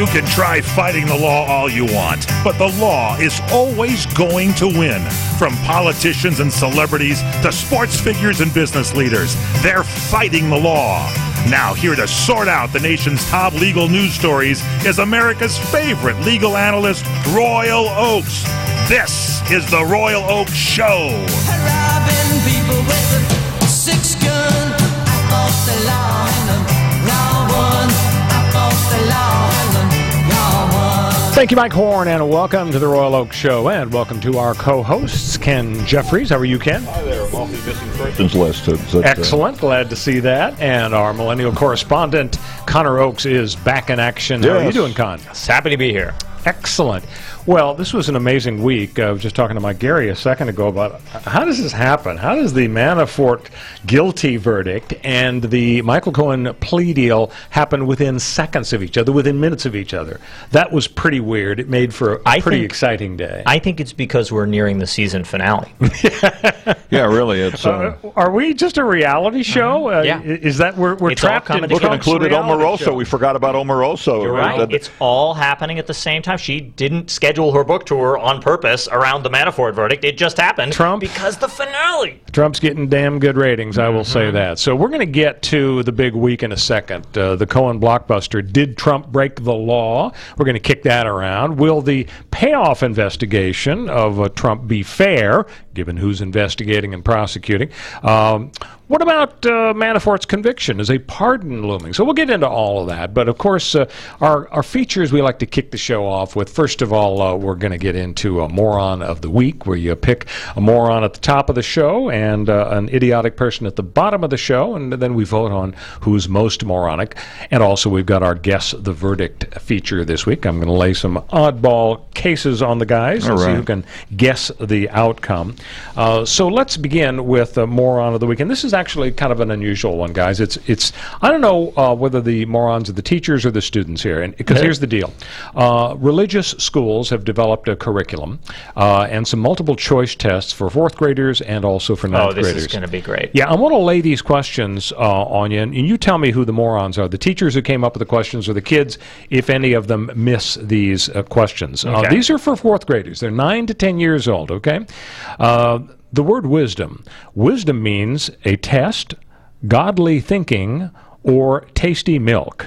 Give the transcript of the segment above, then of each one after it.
can try fighting the law all you want, but the law is always going to win. From politicians and celebrities to sports figures and business leaders, they're fighting the law. Now, here to sort out the nation's top legal news stories is America's favorite legal analyst, Royal Oakes. This is the Royal Oakes Show. Robbing people with a 6-gun. I fought the law and the law won. I fought the law and the law won. Thank you, Mike Horn, and welcome to the Royal Oakes Show, and welcome to our co-hosts, Ken Jeffries. How are you, Ken? Hi there. I'm off the missing persons list. Excellent. Glad to see that. And our millennial correspondent, Connor Oakes, is back in action. Yes. How are you doing, Con? Happy to be here. Excellent. Well, this was an amazing week. I was just talking to Mike Gary a second ago about how does this happen? How does the Manafort guilty verdict and the Michael Cohen plea deal happen within seconds of each other, within minutes of each other? That was pretty weird. It made for a pretty exciting day. I think it's because we're nearing the season finale. Yeah, really. It's are we just a reality show? Yeah. Is that we're It's all trapped in coming together. Look, it included Trump's reality Omarosa. show? We forgot about Omarosa. You're right. It's all happening at the same time. She didn't schedule her book tour on purpose around the Manafort verdict. It just happened because the finale. Trump's getting damn good ratings, I will say that. So we're going to get to the big week in a second. The Cohen blockbuster, did Trump break the law? We're going to kick that around. Will the payoff investigation of Trump be fair, given who's investigating and prosecuting? What about Manafort's conviction? Is a pardon looming? So we'll get into all of that. But, of course, our features we like to kick the show off with. First of all, we're going to get into a moron of the week, where you pick a moron at the top of the show and an idiotic person at the bottom of the show, and then we vote on who's most moronic. And also we've got our Guess the Verdict feature this week. I'm going to lay some oddball cases on the guys and see who can guess the outcome. So let's begin with a moron of the week. And this is actually kind of an unusual one, guys. It's I don't know whether the morons are the teachers or the students here, and because here's the deal. Religious schools have developed a curriculum and some multiple choice tests for 4th graders and also for 9th graders. Oh, this is going to be great. Yeah, I want to lay these questions on you, and you tell me who the morons are, the teachers who came up with the questions or the kids, if any of them miss these questions. Okay. These are for 4th graders. They're 9 to 10 years old, okay? The word wisdom. Wisdom means a test, godly thinking, or tasty milk.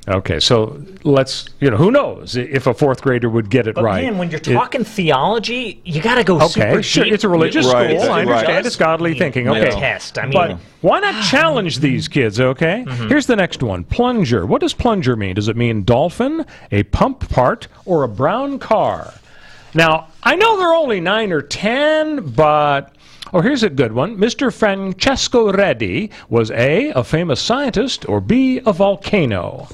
Okay, so let's, who knows if a 4th grader would get it right. But man, when you're talking theology, you got to go super Okay, sure, deep. it's a religious school. I understand Right. it's godly thinking. Okay, Test. I mean, but why not challenge these kids, okay? Here's the next one. Plunger. What does plunger mean? Does it mean dolphin, a pump part, or a brown car? Now, I know they're only 9 or 10, but... Oh, here's a good one. Mr. Francesco Redi was A, famous scientist, or B, a volcano.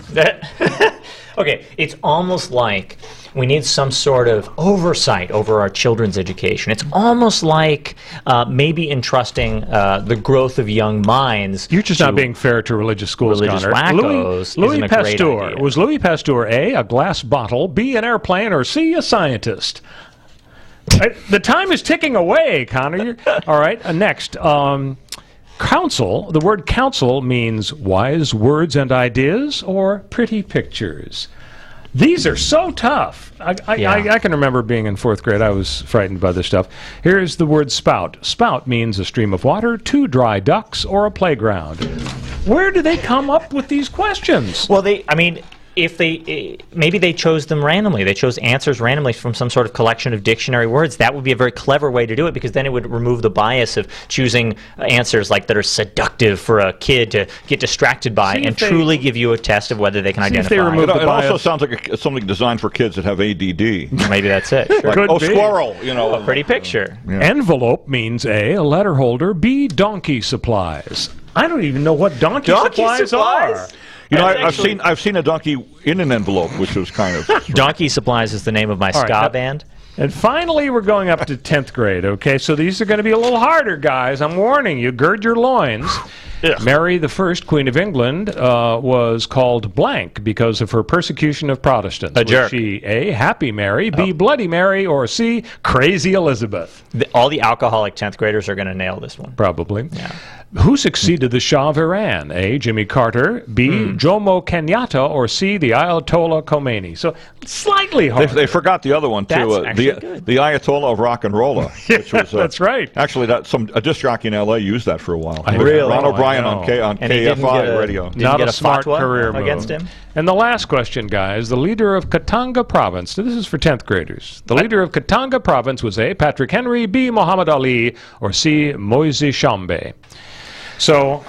Okay, it's almost like we need some sort of oversight over our children's education. It's almost like maybe entrusting the growth of young minds. You're just not being fair to religious schools, religious Connor. wackos Louis isn't a great Pasteur. idea. Was Louis Pasteur A, glass bottle, B, an airplane, or C, a scientist? The time is ticking away, Connor. All right, next. Counsel. The word counsel means wise words and ideas or pretty pictures. These are so tough. I can remember being in 4th grade. I was frightened by this stuff. Here's the word spout. Spout means a stream of water, 2 dry ducks, or a playground. Where do they come up with these questions? Well, if maybe they chose them randomly. They chose answers randomly from some sort of collection of dictionary words. That would be a very clever way to do it, because then it would remove the bias of choosing answers like that are seductive for a kid to get distracted by and truly give you a test of whether they can identify. remove It also sounds like something designed for kids that have ADD. Maybe that's it. Sure. Like, be. squirrel, A pretty picture. Yeah. Envelope means A, letter holder, B, donkey supplies. I don't even know what donkey supplies are. I've seen a donkey in an envelope, which was kind of... Donkey Supplies is the name of my ska band. And finally, we're going up to 10th grade, okay? So these are going to be a little harder, guys. I'm warning you. Gird your loins. Mary the First, Queen of England, was called blank because of her persecution of Protestants. A jerk. Was she A, Happy Mary, B, Bloody Mary, or C, Crazy Elizabeth? All the alcoholic 10th graders are going to nail this one. Probably. Yeah. Who succeeded the Shah of Iran? A. Jimmy Carter, B. Jomo Kenyatta, or C. the Ayatollah Khomeini? So slightly harder. They forgot the other one too. That's actually good. The Ayatollah of rock and roller. Which was, That's right. Actually, a disc jockey in L.A. used that for a while. Really? Ron O'Brien I know. on And he didn't KFI get a- radio. didn't Not get a smart fatwa career against move. him. And the last question, guys. The leader of Katanga Province. This is for 10th graders. The leader of Katanga Province was A. Patrick Henry, B. Muhammad Ali, or C. Moise Shambe. So,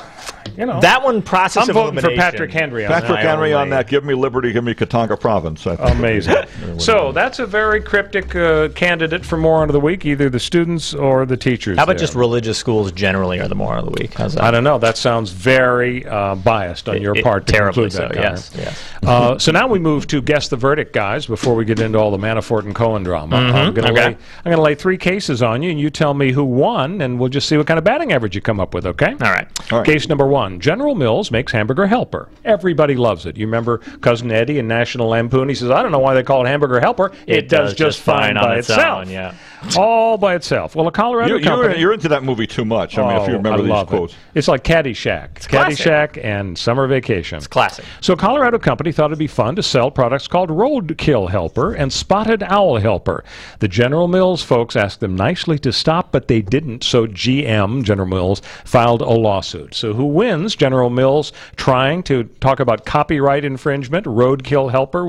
you know. That one, process I'm of voting for elimination. Patrick Henry on Patrick that. Henry on that. Give me liberty. Give me Katanga Province. Amazing. So that's a very cryptic candidate for moron of the week, either the students or the teachers. How about there. just religious schools generally are the moron of the week? How's that? I don't know. That sounds very biased on your part to terribly conclude that. so, Connor. yes. So now we move to guess the verdict, guys. Before we get into all the Manafort and Cohen drama, I'm going to lay 3 cases on you, and you tell me who won, and we'll just see what kind of batting average you come up with. Okay? All right. Case number 1. General Mills makes Hamburger Helper. Everybody loves it. You remember Cousin Eddie in National Lampoon? He says, I don't know why they call it Hamburger Helper. It does just fine by on itself. own, yeah. All by itself. Well, a Colorado company... You're into that movie too much. I mean, if you remember I these love quotes. it. It's like Caddyshack. classic. Caddyshack and Summer Vacation. It's classic. So a Colorado company thought it'd be fun to sell products called Roadkill Helper and Spotted Owl Helper. The General Mills folks asked them nicely to stop, but they didn't, so GM, General Mills, filed a lawsuit. So who wins? General Mills trying to talk about copyright infringement. Roadkill Helper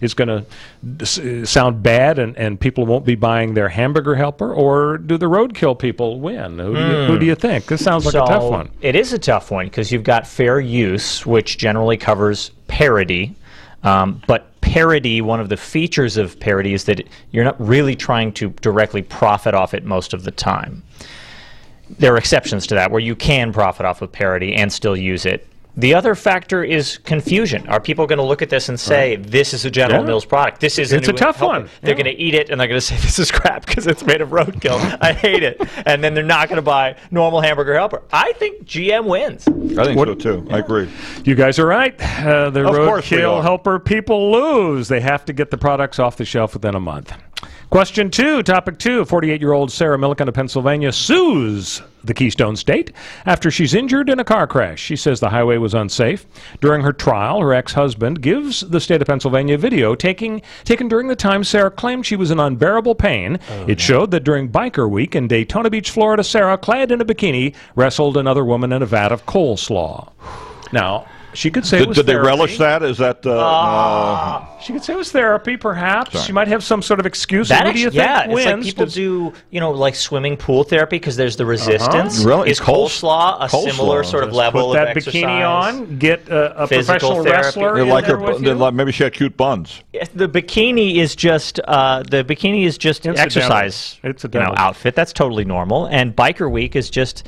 is going to sound bad and people won't be buying their Hamburger Helper, or do the Roadkill people win? Who do you think? This sounds like a tough one. It is a tough one because you've got fair use, which generally covers parody. But parody, one of the features of parody is that you're not really trying to directly profit off it most of the time. There are exceptions to that where you can profit off of parody and still use it. The other factor is confusion. Are people going to look at this and say, this is a General Mills product? This is It's a tough one. They're going to eat it and they're going to say, this is crap because it's made of roadkill. I hate it. And then they're not going to buy normal Hamburger Helper. I think GM wins. I think so too. I agree. You guys are right. The course we Roadkill are. Helper people lose. They have to get the products off the shelf within a month. Question 2, topic 2. 48-year-old Sarah Milliken of Pennsylvania sues the Keystone State after she's injured in a car crash. She says the highway was unsafe. During her trial, her ex-husband gives the state of Pennsylvania video taken during the time Sarah claimed she was in unbearable pain. It showed that during Biker Week in Daytona Beach, Florida, Sarah, clad in a bikini, wrestled another woman in a vat of coleslaw. Now, she could say it was Did they therapy. relish that? Is that She could say it was therapy, perhaps. Sorry. She might have some sort of excuse. That Who do you actually, think yeah, wins? it's like people do, like swimming pool therapy because there's the resistance. Really? Is coleslaw a Coleslaw. similar sort of Just level Put of that exercise? bikini on, get a Physical professional therapy. wrestler they're in like there her? with you? Maybe she had cute buns. The bikini is just Incidental. exercise Incidental. outfit. That's totally normal. And Biker Week is just.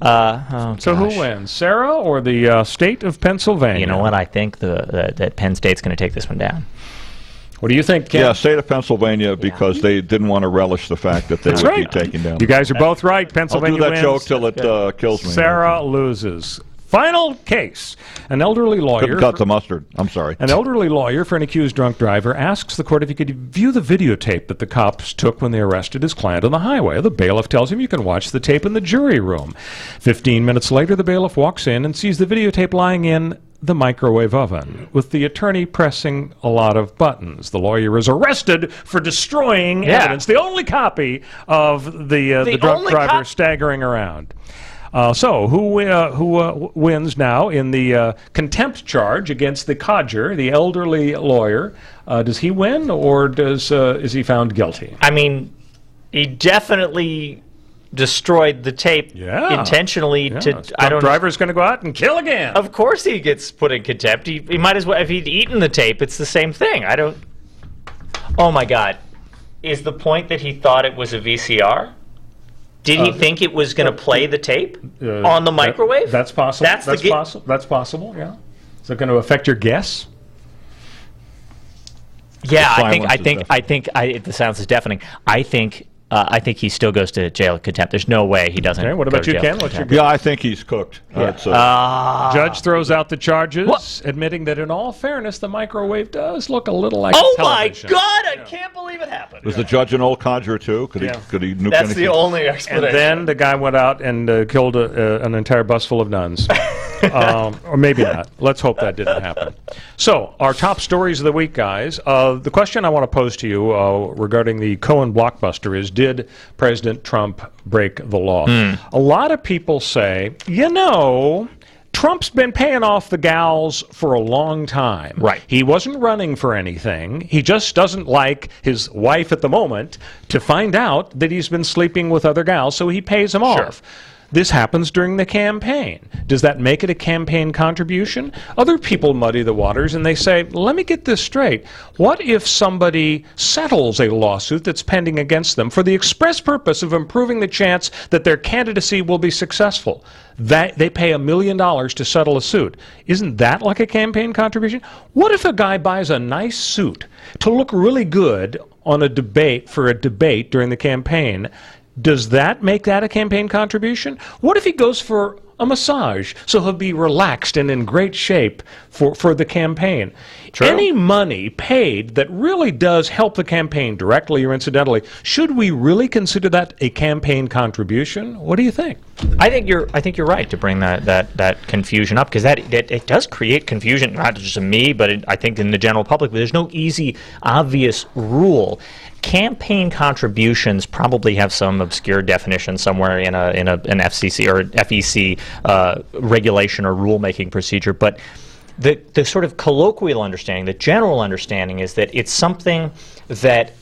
So who wins, Sarah or the state of Pennsylvania? You know what? I think that Penn State's going to take this one down. What do you think, Ken? Yeah, state of Pennsylvania because they didn't want to relish the fact that they That's would right. be taken down. You guys are both right. I'll Pennsylvania do that wins. joke till it kills me. Sarah loses. Final case. An elderly lawyer. Couldn't cut the mustard. I'm sorry. An elderly lawyer for an accused drunk driver asks the court if he could view the videotape that the cops took when they arrested his client on the highway. The bailiff tells him you can watch the tape in the jury room. 15 minutes later, the bailiff walks in and sees the videotape lying in the microwave oven, with the attorney pressing a lot of buttons. The lawyer is arrested for destroying evidence. The only copy of the drunk driver staggering around. So who wins now in the contempt charge against the codger, the elderly lawyer? Does he win, or is he found guilty? I mean, he definitely destroyed the tape intentionally. Drunk driver's going to go out and kill again. Of course, he gets put in contempt. He might as well, if he'd eaten the tape. It's the same thing. Oh my God, is the point that he thought it was a VCR? Did he think it was going to play the tape on the microwave? That's possible. That's possible. Yeah. Is it going to affect your guess? Yeah, I think the sounds is deafening. I think I think he still goes to jail contempt. There's no way he doesn't. Okay, what go about to you, jail Ken? What's your Yeah, I think he's cooked. Judge throws out the charges, admitting that in all fairness, the microwave does look a little like Oh my television. God! I can't believe it happened. Was the judge an old conjurer too? Could he nuke That's anything? the only And explanation. then the guy went out and killed an entire bus full of nuns. Or maybe not. Let's hope that didn't happen. So, our top stories of the week, guys. The question I want to pose to you regarding the Cohen blockbuster is, did President Trump break the law? A lot of people say, Trump's been paying off the gals for a long time. Right. He wasn't running for anything. He just doesn't like his wife at the moment to find out that he's been sleeping with other gals, so he pays them off. This happens during the campaign. Does that make it a campaign contribution? Other people muddy the waters and they say, let me get this straight. What if somebody settles a lawsuit that's pending against them for the express purpose of improving the chance that their candidacy will be successful? That they pay $1 million to settle a suit. Isn't that like a campaign contribution? What if a guy buys a nice suit to look really good on a debate during the campaign? Does that make that a campaign contribution? What if he goes for a massage so he'll be relaxed and in great shape for the campaign? True. Any money paid that really does help the campaign directly or incidentally, should we really consider that a campaign contribution? What do you think? I think you're right to bring that confusion up, because it does create confusion, not just in me, but I think in the general public. But there's no easy, obvious rule. Campaign contributions probably have some obscure definition somewhere in an FCC or FEC regulation or rulemaking procedure. But the sort of colloquial understanding, the general understanding, is that it's something that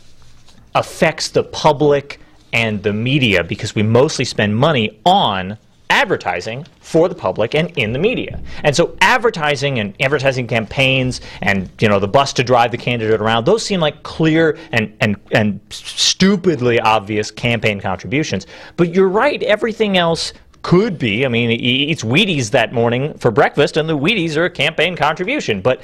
affects the public and the media, because we mostly spend money on advertising for the public and in the media. And so advertising campaigns and the bus to drive the candidate around, those seem like clear and stupidly obvious campaign contributions. But you're right, everything else could be. I mean, he eats Wheaties that morning for breakfast, and the Wheaties are a campaign contribution. But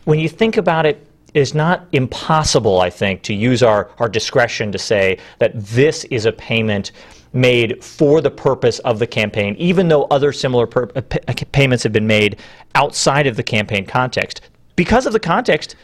when you think about it, it's not impossible, I think, to use our discretion to say that this is a payment made for the purpose of the campaign, even though other similar payments have been made outside of the campaign context. Because of the context,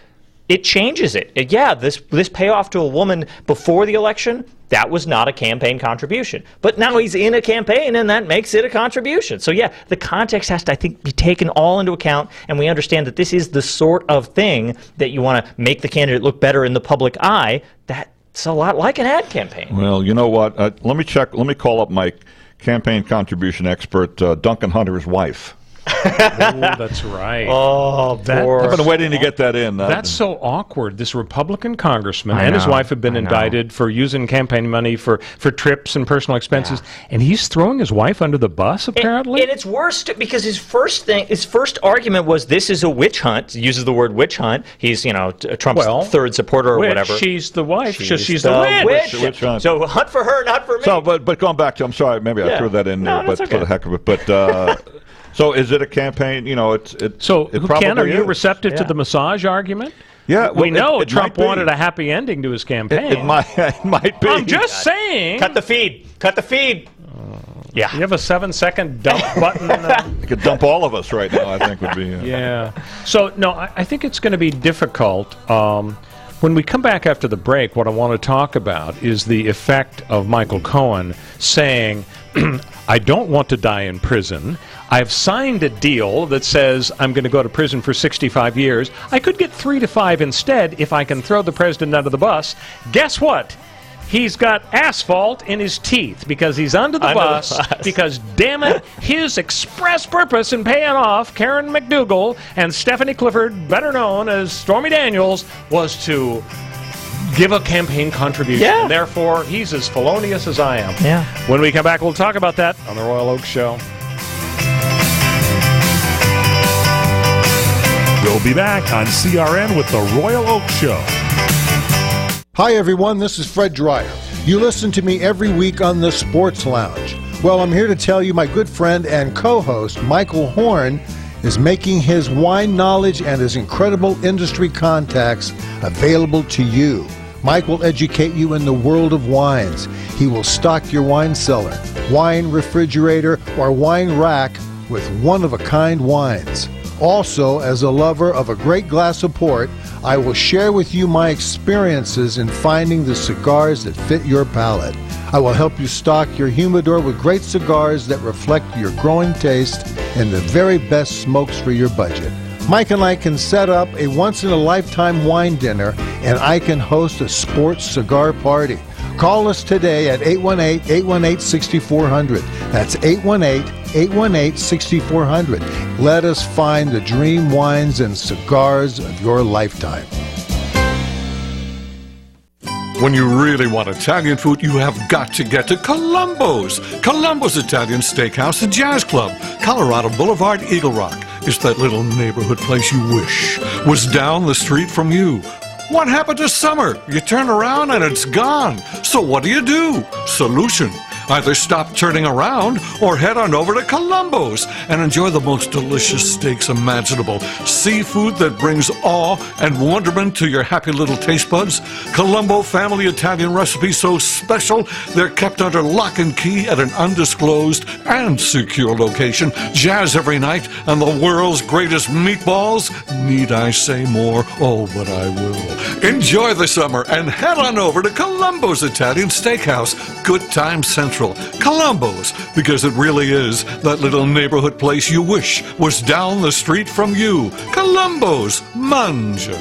it changes it. This payoff to a woman before the election, that was not a campaign contribution. But now he's in a campaign, and that makes it a contribution. So the context has to, I think, be taken all into account, and we understand that this is the sort of thing that you want to make the candidate look better in the public eye. That's a lot like an ad campaign. Well, you know what? Let me check. Let me call up my campaign contribution expert, Duncan Hunter's wife. Oh, that's right. Oh, I've been waiting to get that in. That's so awkward. This Republican congressman and his wife have been indicted for using campaign money for trips and personal expenses, and he's throwing his wife under the bus, apparently? And it's worse because his first argument was, this is a witch hunt. He uses the word witch hunt. He's, Trump's third supporter or whatever. She's the wife. She's the witch. Witch hunt. So hunt for her, not for me. So, but going back to, I'm sorry, maybe I threw that in there, but for the heck of it. But so is it a campaign? Ken, are you receptive to the massage argument? Yeah, we know Trump wanted a happy ending to his campaign. It might be. I'm just saying. Cut the feed. Yeah. You have a 7-second dump button. You could dump all of us right now, I think would be. Yeah. So, no, I think it's going to be difficult. When we come back after the break, what I want to talk about is the effect of Michael Cohen saying, I don't want to die in prison. I've signed a deal that says I'm going to go to prison for 65 years. I could get 3 to 5 instead if I can throw the president under the bus. Guess what? He's got asphalt in his teeth because he's under the bus. Because, damn it, his express purpose in paying off Karen McDougal and Stephanie Clifford, better known as Stormy Daniels, was to give a campaign contribution. Yeah. And therefore, he's as felonious as I am. Yeah. When we come back, we'll talk about that on the Royal Oak Show. We'll be back on CRN with the Royal Oak Show. Hi, everyone. This is Fred Dreyer. You listen to me every week on the Sports Lounge. Well, I'm here to tell you my good friend and co-host, Michael Horn, is making his wine knowledge and his incredible industry contacts available to you. Mike will educate you in the world of wines. He will stock your wine cellar, wine refrigerator, or wine rack with one-of-a-kind wines. Also, as a lover of a great glass of port, I will share with you my experiences in finding the cigars that fit your palate. I will help you stock your humidor with great cigars that reflect your growing taste and the very best smokes for your budget. Mike and I can set up a once-in-a-lifetime wine dinner, and I can host a sports cigar party. Call us today at 818-818-6400. That's 818-818-6400. Let us find the dream wines and cigars of your lifetime. When you really want Italian food, you have got to get to Columbo's. Columbo's Italian Steakhouse and Jazz Club, Colorado Boulevard, Eagle Rock. It's that little neighborhood place you wish was down the street from you. What happened to summer? You turn around and it's gone. So what do? Solution. Either stop turning around or head on over to Columbo's and enjoy the most delicious steaks imaginable. Seafood that brings awe and wonderment to your happy little taste buds. Columbo family Italian recipes so special they're kept under lock and key at an undisclosed and secure location. Jazz every night and the world's greatest meatballs. Need I say more? Oh, but I will. Enjoy the summer and head on over to Columbo's Italian Steakhouse. Good Time Central. Columbo's, because it really is that little neighborhood place you wish was down the street from you. Columbo's. Mangia.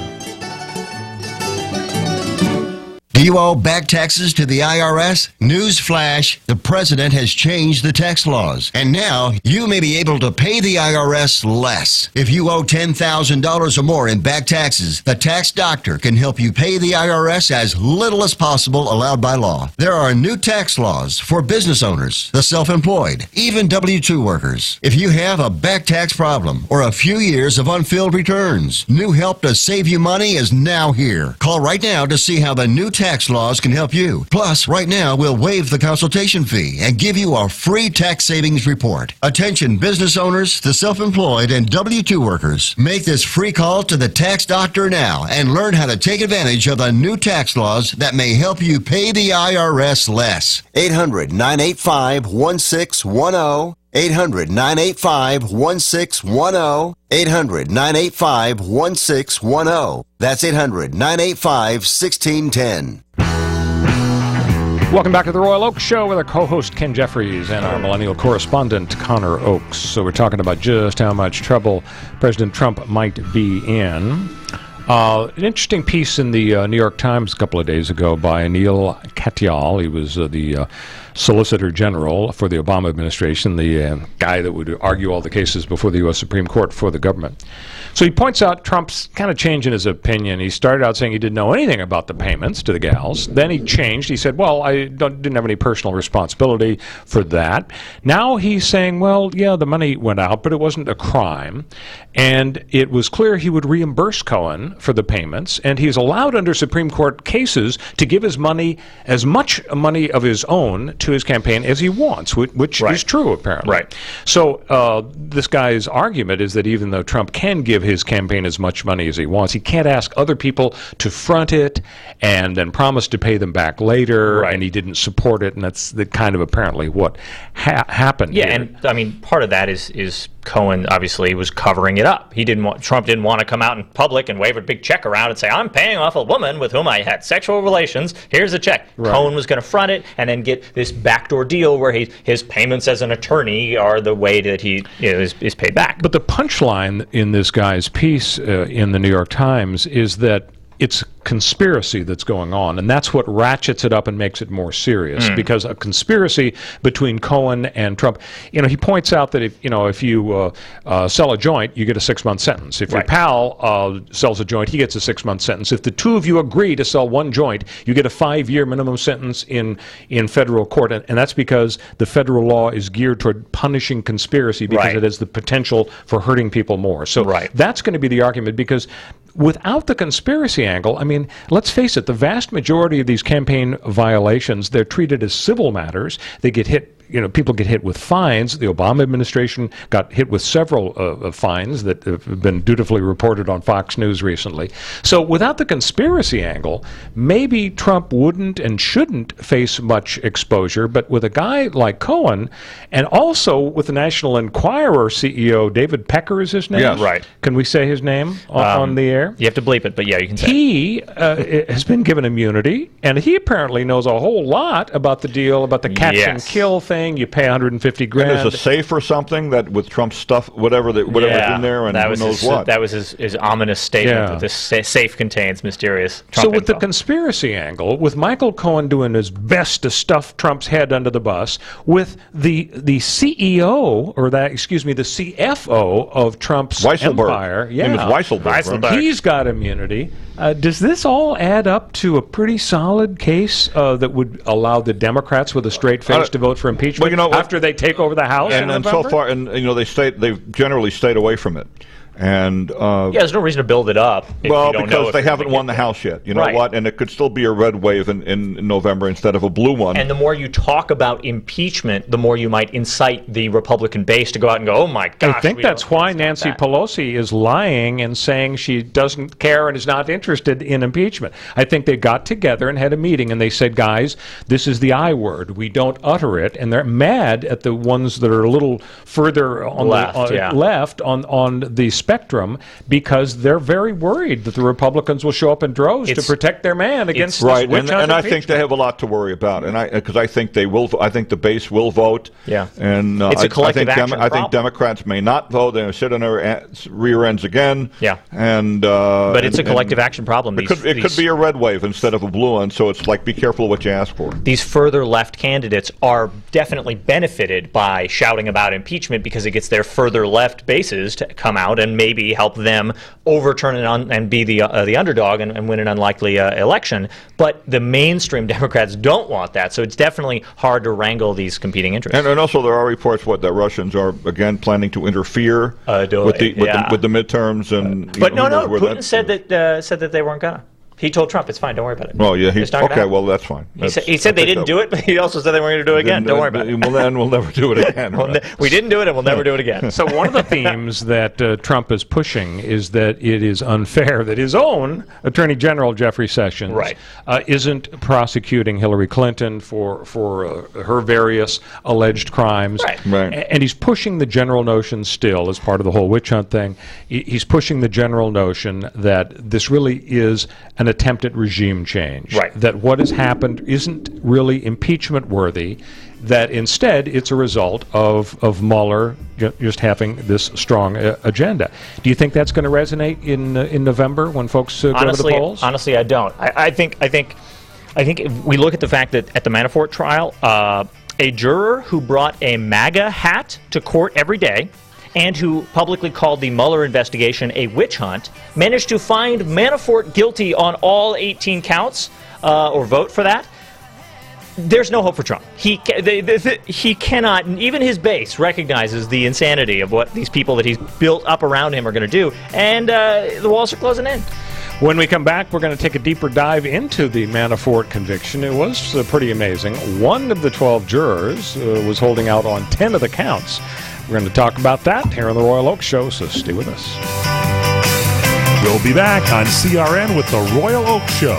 Do you owe back taxes to the IRS? Newsflash, the president has changed the tax laws, and now you may be able to pay the IRS less. If you owe $10,000 or more in back taxes, the tax doctor can help you pay the IRS as little as possible allowed by law. There are new tax laws for business owners, the self-employed, even W-2 workers. If you have a back tax problem or a few years of unfilled returns, new help to save you money is now here. Call right now to see how the new tax laws can help you. Plus, right now, we'll waive the consultation fee and give you a free tax savings report. Attention business owners, the self-employed, and W-2 workers. Make this free call to the tax doctor now and learn how to take advantage of the new tax laws that may help you pay the IRS less. 800-985-1610. 800-985-1610. 800-985-1610. That's 800-985-1610. Welcome back to the Royal Oak Show with our co-host Ken Jeffries and our millennial correspondent Connor Oakes. So we're talking about just how much trouble President Trump might be in. An interesting piece in the New York Times a couple of days ago by Neil Katyal. He was the Solicitor General for the Obama administration, the guy that would argue all the cases before the U.S. Supreme Court for the government. So he points out Trump's kind of changing his opinion. He started out saying he didn't know anything about the payments to the gals. Then he changed. He said, well, I didn't have any personal responsibility for that. Now he's saying, well, yeah, the money went out, but it wasn't a crime. And it was clear he would reimburse Cohen for the payments. And he's allowed under Supreme Court cases to give his money, as much money of his own, to his campaign as he wants, which is true, apparently. Right. So this guy's argument is that even though Trump can give his campaign as much money as he wants, he can't ask other people to front it and then promise to pay them back later, and he didn't support it, and that's the kind of apparently what happened. Yeah, here. And I mean, part of that is Cohen obviously was covering it up. Trump didn't want to come out in public and wave a big check around and say, I'm paying off a woman with whom I had sexual relations. Here's a check. Right. Cohen was going to front it and then get this backdoor deal where his payments as an attorney are the way that he is paid back. But the punchline in this guy's piece in the New York Times is that it's conspiracy that's going on, and that's what ratchets it up and makes it more serious, because a conspiracy between Cohen and Trump, he points out that if you sell a joint, you get a 6-month sentence. If your pal sells a joint, he gets a 6-month sentence. If the two of you agree to sell one joint, you get a 5-year minimum sentence in federal court, and that's because the federal law is geared toward punishing conspiracy because it has the potential for hurting people more. So that's going to be the argument, because without the conspiracy angle, I mean, let's face it, the vast majority of these campaign violations, they're treated as civil matters. They get hit people get hit with fines. The Obama administration got hit with several fines that have been dutifully reported on Fox News recently. So without the conspiracy angle, maybe Trump wouldn't and shouldn't face much exposure. But with a guy like Cohen, and also with the National Enquirer CEO, David Pecker is his name? Yes. Right. Can we say his name on the air? You have to bleep it, but yeah, you can say it. He has been given immunity, and he apparently knows a whole lot about the deal, about the catch and kill thing. You pay $150,000. And is a safe or something that with Trump's stuff, whatever's in there, and that who was knows his, what. That was his ominous statement that this safe contains mysterious Trump So with the info. conspiracy angle, with Michael Cohen doing his best to stuff Trump's head under the bus, with the CEO, or the CFO of Trump's empire, Name is Weisselberg. right? He's got immunity. Does this all add up to a pretty solid case that would allow the Democrats with a straight face to vote for impeachment after they take over the House? And so far, they've generally stayed away from it. And there's no reason to build it up. Because they haven't won the House yet. You know what? And it could still be a red wave in November instead of a blue one. And the more you talk about impeachment, the more you might incite the Republican base to go out and go, "Oh my gosh!" I think that's why Nancy Pelosi is lying and saying she doesn't care and is not interested in impeachment. I think they got together and had a meeting and they said, "Guys, this is the I word. We don't utter it." And they're mad at the ones that are a little further on the left on the spectrum, because they're very worried that the Republicans will show up in droves to protect their man against this witch hunt. And I think they have a lot to worry about, and because I think they will. I think the base will vote. Yeah, and it's a collective action problem. I think Democrats may not vote; they'll sit on their rear ends again. Yeah, and but it's a collective action problem. It could be a red wave instead of a blue one. So it's like, be careful what you ask for. These further left candidates are definitely benefited by shouting about impeachment because it gets their further left bases to come out and maybe help them overturn it and be the underdog and win an unlikely election. But the mainstream Democrats don't want that, so it's definitely hard to wrangle these competing interests. And also there are reports that Russians are again planning to interfere with the midterms and. But Putin said that they weren't gonna. He told Trump, "It's fine. Don't worry about it." Well, yeah. Okay. Well, that's fine. He said they didn't do it, but he also said they weren't going to do it again. Don't worry about it. Well, then we'll never do it again. We didn't do it, and we'll never do it again. So one of the themes that Trump is pushing is that it is unfair that his own Attorney General Jeffrey Sessions isn't prosecuting Hillary Clinton for her various alleged crimes. Right. And he's pushing the general notion still, as part of the whole witch hunt thing. He's pushing the general notion that this really is an attempt at regime change. Right. That what has happened isn't really impeachment worthy, that instead it's a result of Mueller just having this strong agenda. Do you think that's going to resonate in November when folks go to the polls? Honestly, I don't. I think if we look at the fact that at the Manafort trial, a juror who brought a MAGA hat to court every day and who publicly called the Mueller investigation a witch hunt, managed to find Manafort guilty on all 18 counts, or vote for that. There's no hope for Trump. He cannot, even his base recognizes the insanity of what these people that he's built up around him are going to do, and the walls are closing in. When we come back, we're going to take a deeper dive into the Manafort conviction. It was pretty amazing. One of the 12 jurors was holding out on 10 of the counts. We're going to talk about that here on the Royal Oak Show, so stay with us. We'll be back on CRN with the Royal Oak Show.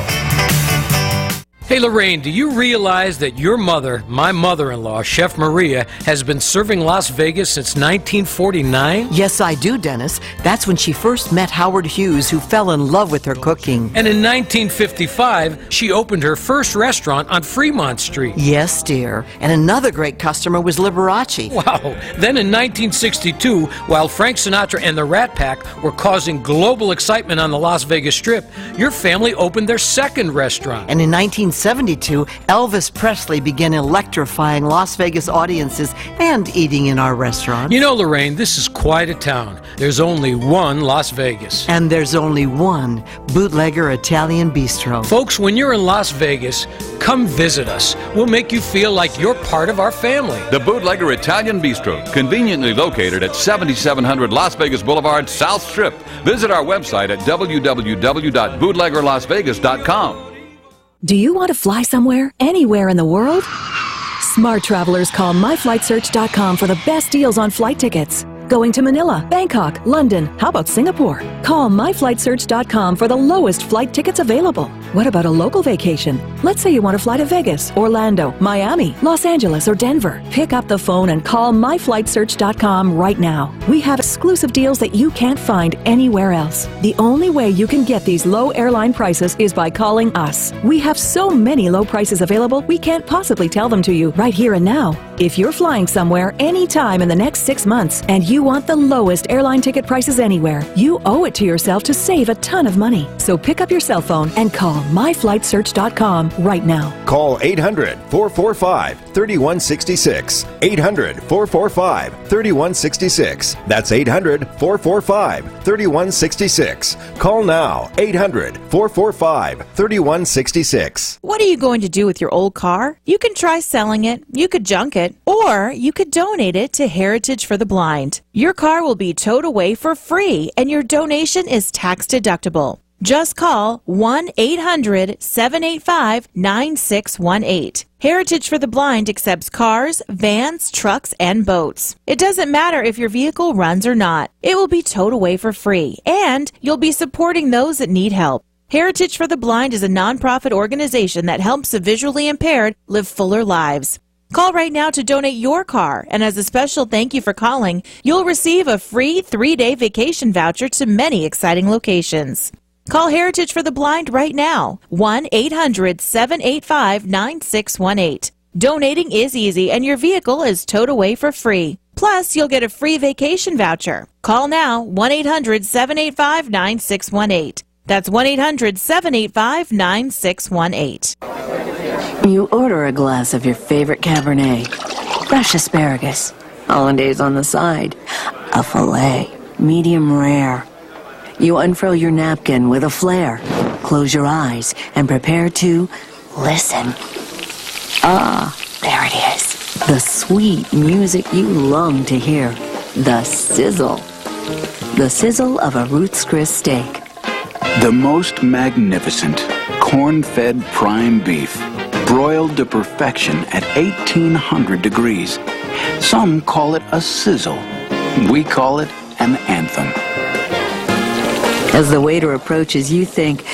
Hey, Lorraine, do you realize that your mother, my mother-in-law, Chef Maria, has been serving Las Vegas since 1949? Yes, I do, Dennis. That's when she first met Howard Hughes, who fell in love with her cooking. And in 1955, she opened her first restaurant on Fremont Street. Yes, dear. And another great customer was Liberace. Wow. Then in 1962, while Frank Sinatra and the Rat Pack were causing global excitement on the Las Vegas Strip, your family opened their second restaurant. And in 1972, Elvis Presley began electrifying Las Vegas audiences and eating in our restaurant. You know, Lorraine, this is quite a town. There's only one Las Vegas. And there's only one Bootlegger Italian Bistro. Folks, when you're in Las Vegas, come visit us. We'll make you feel like you're part of our family. The Bootlegger Italian Bistro, conveniently located at 7700 Las Vegas Boulevard, South Strip. Visit our website at www.bootleggerlasvegas.com. Do you want to fly somewhere, anywhere in the world? Smart travelers call myflightsearch.com for the best deals on flight tickets. Going to Manila, Bangkok, London, how about Singapore? Call myflightsearch.com for the lowest flight tickets available. What about a local vacation? Let's say you want to fly to Vegas, Orlando, Miami, Los Angeles, or Denver. Pick up the phone and call myflightsearch.com right now. We have exclusive deals that you can't find anywhere else. The only way you can get these low airline prices is by calling us. We have so many low prices available, we can't possibly tell them to you right here and now. If you're flying somewhere anytime in the next 6 months and you want the lowest airline ticket prices anywhere, you owe it to yourself to save a ton of money. So pick up your cell phone and call myflightsearch.com right now. Call 800-445-3166. 800-445-3166. That's 800-445-3166. Call now. 800-445-3166. What are you going to do with your old car? You can try selling it, you could junk it, or you could donate it to Heritage for the Blind. Your car will be towed away for free, and your donation is tax deductible. Just call 1-800-785-9618. Heritage for the Blind accepts cars, vans, trucks, and boats. It doesn't matter if your vehicle runs or not. It will be towed away for free, and you'll be supporting those that need help. Heritage for the Blind is a nonprofit organization that helps the visually impaired live fuller lives. Call right now to donate your car, and as a special thank you for calling, you'll receive a free 3-day vacation voucher to many exciting locations. Call Heritage for the Blind right now, 1-800-785-9618. Donating is easy, and your vehicle is towed away for free. Plus, you'll get a free vacation voucher. Call now, 1-800-785-9618. That's 1-800-785-9618. You order a glass of your favorite Cabernet, fresh asparagus, hollandaise on the side, a filet, medium rare. You unfurl your napkin with a flair, close your eyes, and prepare to listen. Ah, there it is. The sweet music you long to hear. The sizzle. The sizzle of a Ruth's Chris steak. The most magnificent corn-fed prime beef, broiled to perfection at 1800 degrees. Some call it a sizzle. We call it an anthem. As the waiter approaches, you think,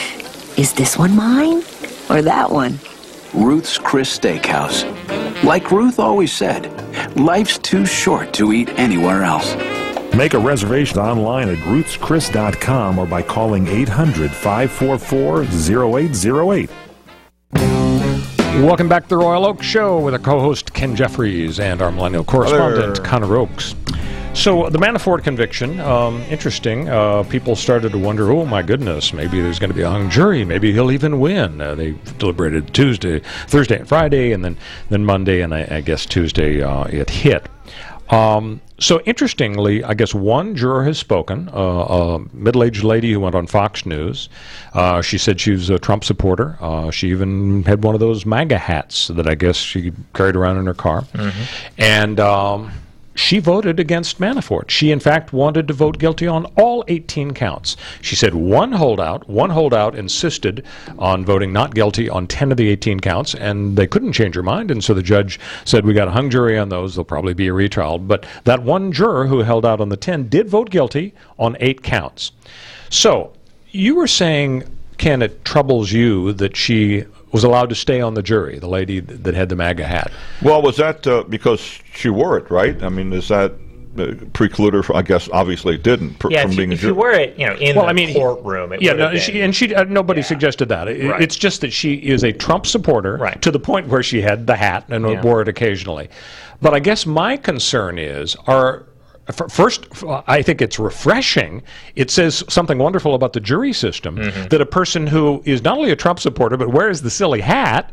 is this one mine or that one? Ruth's Chris Steakhouse. Like Ruth always said, life's too short to eat anywhere else. Make a reservation online at ruthschris.com or by calling 800-544-0808. Welcome back to the Royal Oak Show with our co-host Ken Jeffries and our millennial correspondent Connor Oakes. So the Manafort conviction, interesting. People started to wonder, oh my goodness, maybe there's going to be a hung jury. Maybe he'll even win. They deliberated Thursday and Friday, and then Monday, and I guess Tuesday it hit. So interestingly, I guess one juror has spoken, a middle-aged lady who went on Fox News. She said she was a Trump supporter. She even had one of those MAGA hats that I guess she carried around in her car. Mm-hmm. And she voted against Manafort. She, in fact, wanted to vote guilty on all 18 counts. She said one holdout insisted on voting not guilty on 10 of the 18 counts, and they couldn't change her mind, and so the judge said, we got a hung jury on those. There'll probably be a retrial. But that one juror who held out on the 10 did vote guilty on 8 counts. So you were saying, Ken, it troubles you that she was allowed to stay on the jury, the lady that had the MAGA hat. Well, was that because she wore it, right? I mean, is that preclude her? I guess obviously it didn't from being a juror. If you wear it, in the courtroom, nobody suggested that. It's just that she is a Trump supporter to the point where she had the hat and wore it occasionally. But I guess my concern is, first, I think it's refreshing. It says something wonderful about the jury system, that a person who is not only a Trump supporter but wears the silly hat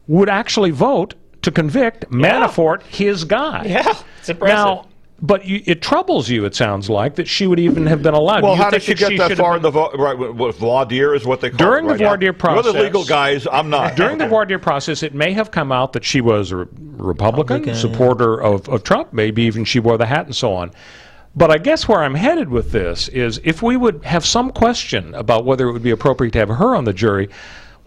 would actually vote to convict Manafort, his guy. Yeah, it's impressive. Now, but it troubles you, it sounds like, that she would even have been allowed. Well, how did she get that far in the voir dire is what they call during it right the voir dire process. You're the legal guys, I'm not. During the voir dire process, it may have come out that she was a Republican supporter of Trump. Maybe even she wore the hat and so on. But I guess where I'm headed with this is if we would have some question about whether it would be appropriate to have her on the jury,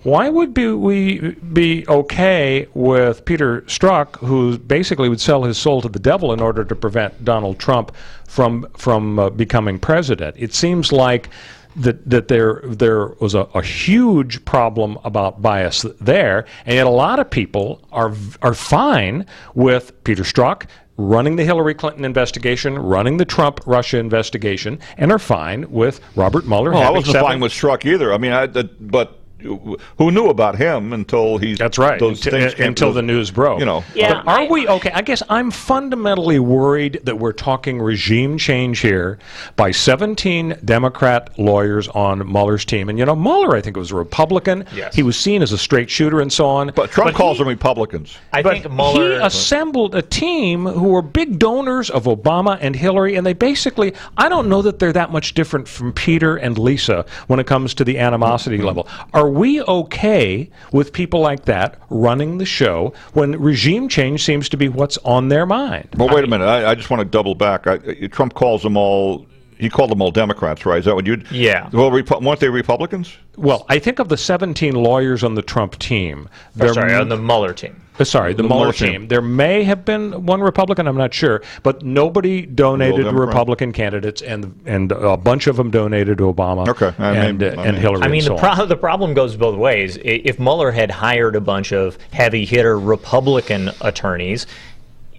why would we be okay with Peter Strzok, who basically would sell his soul to the devil in order to prevent Donald Trump from becoming president? It seems like that there was a huge problem about bias there, and yet a lot of people are fine with Peter Strzok running the Hillary Clinton investigation, running the Trump-Russia investigation, and are fine with Robert Mueller. Well, I wasn't fine with Strzok either. I mean, but who knew about him until he? That's right. Until the news broke. You know. Yeah. But are we okay? I guess I'm fundamentally worried that we're talking regime change here by 17 Democrat lawyers on Mueller's team. And Mueller, I think, was a Republican. Yes. He was seen as a straight shooter and so on. But Trump calls them Republicans. I think Mueller he assembled a team who were big donors of Obama and Hillary, and they basically, I don't know that they're that much different from Peter and Lisa when it comes to the animosity level. Are we okay with people like that running the show when regime change seems to be what's on their mind? Well, wait a minute. I just want to double back. Trump calls them all. He called them all Democrats, right? Is that what you? Yeah. Well, weren't they Republicans? Well, I think of the 17 lawyers on the Trump team. On the Mueller team. The Mueller team. There may have been one Republican, I'm not sure, but nobody donated to Republican candidates, and a bunch of them donated to Obama and Hillary. I mean, and so the problem goes both ways. If Mueller had hired a bunch of heavy-hitter Republican attorneys,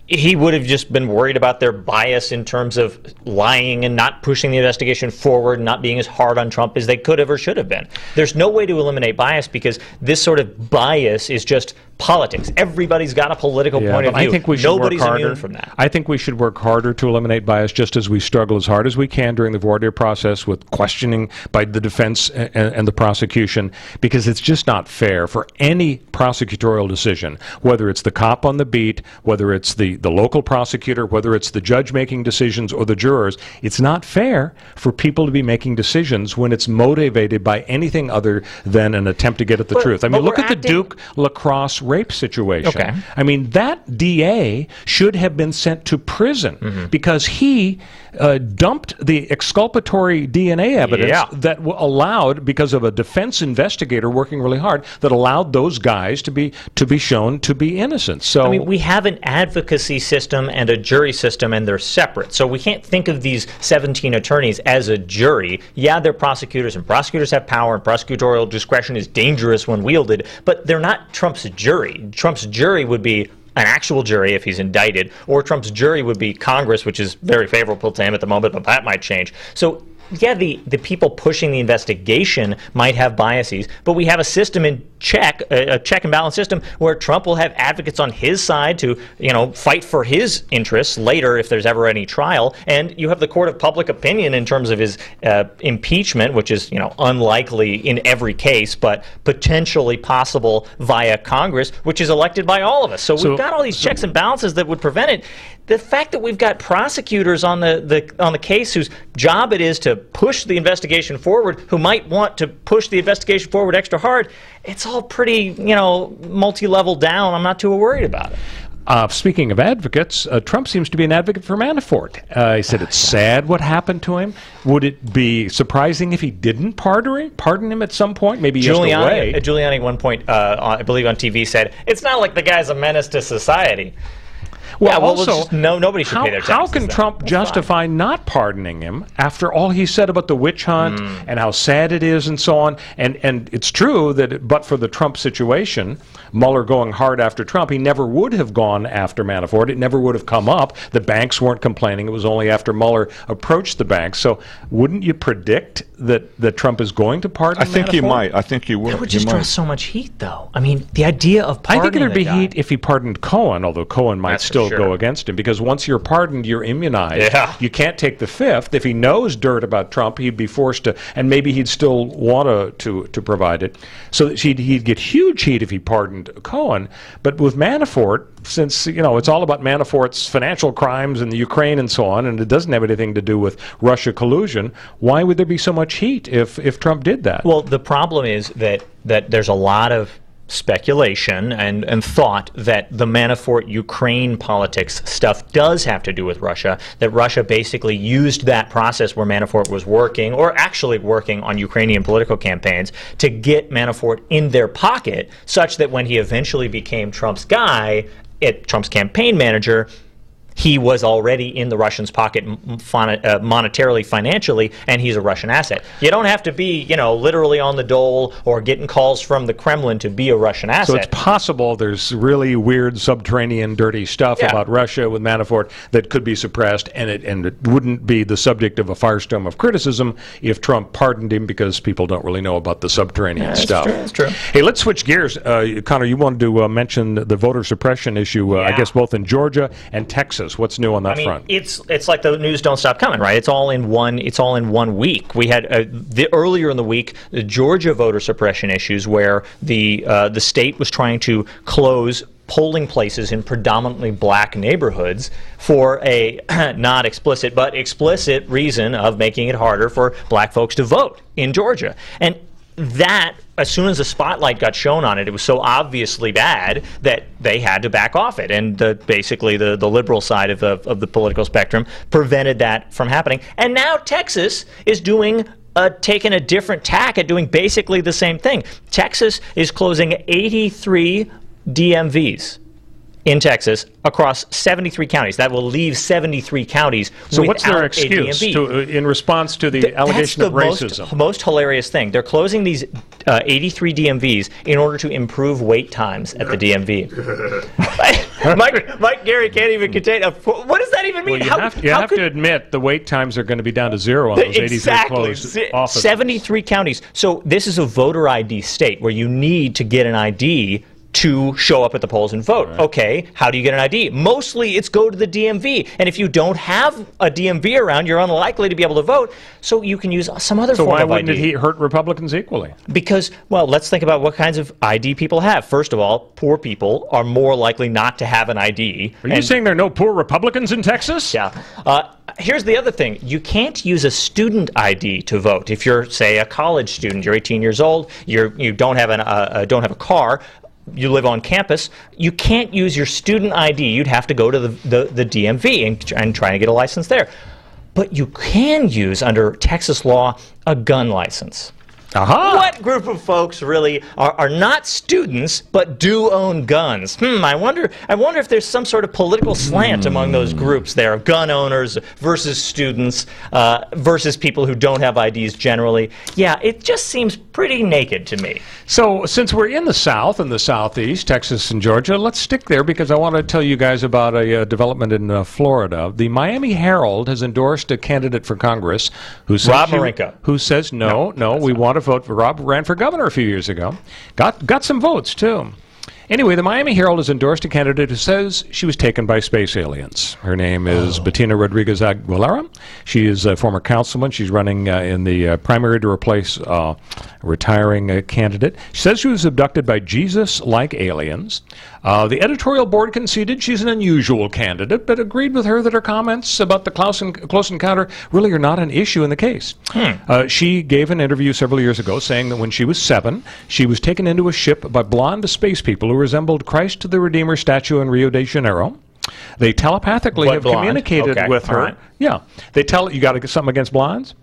he would have just been worried about their bias in terms of lying and not pushing the investigation forward, not being as hard on Trump as they could have or should have been. There's no way to eliminate bias because this sort of bias is just politics. Everybody's got a political point of view. I think we should Nobody's work harder. immune from that. I think we should work harder to eliminate bias, just as we struggle as hard as we can during the voir dire process with questioning by the defense and the prosecution, because it's just not fair for any prosecutorial decision, whether it's the cop on the beat, whether it's the local prosecutor, whether it's the judge making decisions or the jurors. It's not fair for people to be making decisions when it's motivated by anything other than an attempt to get at the truth. I mean, look at the Duke lacrosse rape situation. Okay. I mean, that DA should have been sent to prison because he dumped the exculpatory DNA evidence that allowed, because of a defense investigator working really hard, that allowed those guys to be shown to be innocent. So I mean, we have an advocacy system and a jury system, and they're separate. So we can't think of these 17 attorneys as a jury. Yeah, they're prosecutors, and prosecutors have power, and prosecutorial discretion is dangerous when wielded, but they're not Trump's jury. Trump's jury would be an actual jury if he's indicted, or Trump's jury would be Congress, which is very favorable to him at the moment, but that might change. So yeah, the people pushing the investigation might have biases, but we have a system in check, a check and balance system, where Trump will have advocates on his side to, fight for his interests later if there's ever any trial, and you have the court of public opinion in terms of his impeachment, which is, unlikely in every case, but potentially possible via Congress, which is elected by all of us. So we've got all these checks and balances that would prevent it. The fact that we've got prosecutors on the case whose job it is to push the investigation forward, who might want to push the investigation forward extra hard, it's all pretty, multi-level down. I'm not too worried about it. Speaking of advocates, Trump seems to be an advocate for Manafort. He said it's sad what happened to him. Would it be surprising if he didn't pardon him at some point? Maybe Giuliani at one point, I believe on TV, said, it's not like the guy's a menace to society. Well, also, nobody should pay their taxes. How can Trump justify not pardoning him after all he said about the witch hunt and how sad it is and so on? And it's true that but for the Trump situation, Mueller going hard after Trump, he never would have gone after Manafort. It never would have come up. The banks weren't complaining. It was only after Mueller approached the banks. So wouldn't you predict that Trump is going to pardon Manafort? I think he might. I think he would. It would just draw so much heat, though. I mean, the idea of pardoning I think there'd be heat if he pardoned Cohen, although Cohen might still go against him, because once you're pardoned, you're immunized. Yeah. You can't take the fifth. If he knows dirt about Trump, he'd be forced to, and maybe he'd still want to provide it. So he'd get huge heat if he pardoned Cohen. But with Manafort, since it's all about Manafort's financial crimes in the Ukraine and so on, and it doesn't have anything to do with Russia collusion, why would there be so much heat if Trump did that? Well, the problem is that there's a lot of speculation and thought that the Manafort-Ukraine politics stuff does have to do with Russia, that Russia basically used that process where Manafort was working, or actually working on Ukrainian political campaigns, to get Manafort in their pocket, such that when he eventually became Trump's guy, Trump's campaign manager, he was already in the Russians' pocket monetarily, financially, and he's a Russian asset. You don't have to be, literally on the dole or getting calls from the Kremlin to be a Russian asset. So it's possible there's really weird, subterranean, dirty stuff about Russia with Manafort that could be suppressed, and it wouldn't be the subject of a firestorm of criticism if Trump pardoned him, because people don't really know about the subterranean stuff. That's true. Hey, let's switch gears. Connor, you wanted to mention the voter suppression issue, I guess both in Georgia and Texas. What's new on that front? It's like the news don't stop coming, right? It's all in one week. We had earlier in the week the Georgia voter suppression issues, where the state was trying to close polling places in predominantly black neighborhoods for a not explicit but explicit reason of making it harder for black folks to vote in Georgia. And that, as soon as the spotlight got shown on it, it was so obviously bad that they had to back off it. And basically the liberal side of the political spectrum prevented that from happening. And now Texas is taking a different tack at doing basically the same thing. Texas is closing 83 DMVs in Texas across 73 counties. That will leave 73 counties so without what's their excuse in response to the allegation of racism? That's the most hilarious thing. They're closing these 83 DMVs in order to improve wait times at the DMV. Mike Gary can't even contain what does that even mean? Well, you have to admit the wait times are going to be down to zero on those 83 closed offices. 73 counties. So this is a voter ID state where you need to get an ID to show up at the polls and vote. Right. Okay, how do you get an ID? Mostly it's go to the DMV. And if you don't have a DMV around, you're unlikely to be able to vote. So you can use some other form of ID. So why wouldn't it hurt Republicans equally? Because, well, let's think about what kinds of ID people have. First of all, poor people are more likely not to have an ID. Are you saying there are no poor Republicans in Texas? Yeah. Here's the other thing. You can't use a student ID to vote. If you're, say, a college student, you're 18 years old, you don't have a car, you live on campus, you can't use your student ID. You'd have to go to the DMV and try to get a license there. But you can use, under Texas law, a gun license. Aha! What group of folks really are not students but do own guns? I wonder if there's some sort of political slant among those groups there, gun owners versus students versus people who don't have IDs generally. Yeah, it just seems pretty naked to me. So since we're in the South and the Southeast, Texas and Georgia, let's stick there because I want to tell you guys about a development in Florida. The Miami Herald has endorsed a candidate for Congress who says Rob Marinko. Who says no, we want to vote for Rob. Ran for governor a few years ago. Got some votes too. Anyway, the Miami Herald has endorsed a candidate who says she was taken by space aliens. Her name is Bettina Rodriguez Aguilera. She is a former councilman. She's running in the primary to replace a retiring candidate. She says she was abducted by Jesus-like aliens. The editorial board conceded she's an unusual candidate, but agreed with her that her comments about the close encounter really are not an issue in the case. She gave an interview several years ago saying that when she was 7, she was taken into a ship by blonde space people who resembled Christ the Redeemer statue in Rio de Janeiro. They telepathically have communicated with her. Right. Yeah. You got to get something against blondes?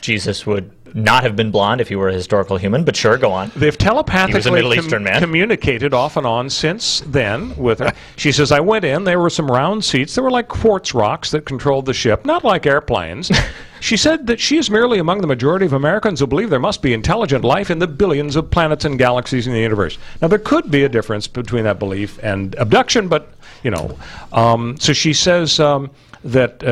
Jesus would not have been blonde if he were a historical human, but sure, go on. They've telepathically he was a Middle Eastern man. Communicated off and on since then with her. She says, I went in, there were some round seats. There were like quartz rocks that controlled the ship, not like airplanes. She said that she is merely among the majority of Americans who believe there must be intelligent life in the billions of planets and galaxies in the universe. Now, there could be a difference between that belief and abduction, but, so she says that